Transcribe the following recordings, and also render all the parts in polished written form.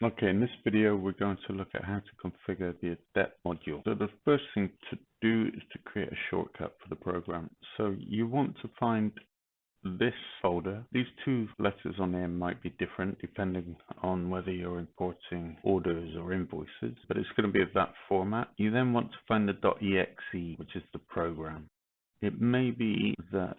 Okay, in this video, we're going to look at how to configure the Adept module. So the first thing to do is to create a shortcut for the program. So you want to find this folder. These two letters on there might be different depending on whether you're importing orders or invoices, but it's going to be of that format. You then want to find the .exe, which is the program. It may be that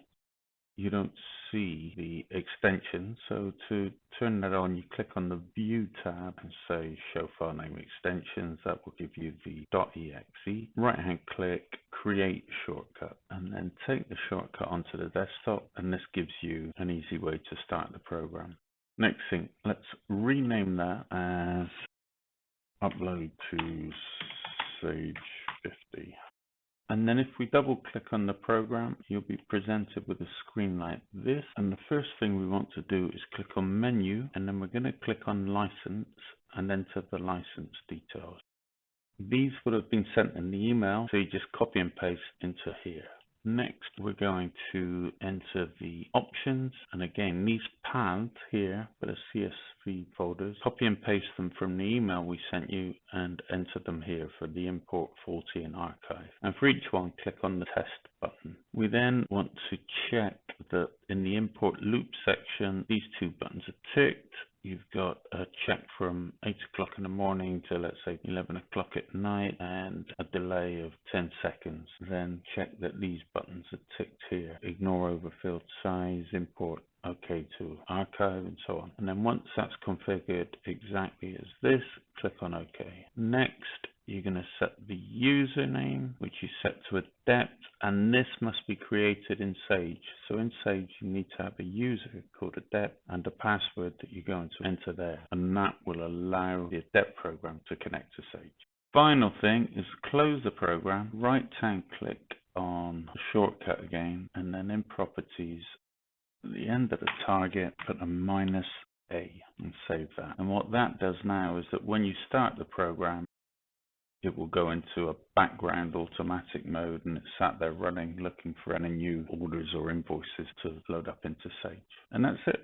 you don't see the extension, so to turn that on, you click on the View tab and say Show File Name Extensions. That will give you the .exe. Right hand click, Create Shortcut, and then take the shortcut onto the desktop, and this gives you an easy way to start the program. Next thing, let's rename that as Upload to Sage 50. And then if we double click on the program, you'll be presented with a screen like this. And the first thing we want to do is click on Menu, and then we're going to click on License and enter the license details. These would have been sent in the email, so you just copy and paste into here. Next, we're going to enter the options, and again, these paths here for the CSV folders, copy and paste them from the email we sent you and enter them here for the import, faulty, and archive. And for each one, click on the test button. We then want to check that in the import loop section, these two buttons are ticked. You've got a check from 8 o'clock in the morning to, let's say, 11 o'clock at night and a delay of 10 seconds. Then check that these buttons are ticked here. Ignore overfilled size, import OK to archive, and so on. And then once that's configured exactly as this, click on OK. Next, you're going to set the username, which you set to Adept, and this must be created in Sage. So in Sage, you need to have a user called Adept and a password that you're going to enter there, and that will allow the Adept program to connect to Sage. Final thing is close the program, right-hand click on the shortcut again, and then in Properties, at the end of the target, put a -A and save that. And what that does now is that when you start the program, it will go into a background automatic mode, and it's sat there running, looking for any new orders or invoices to load up into Sage. And that's it.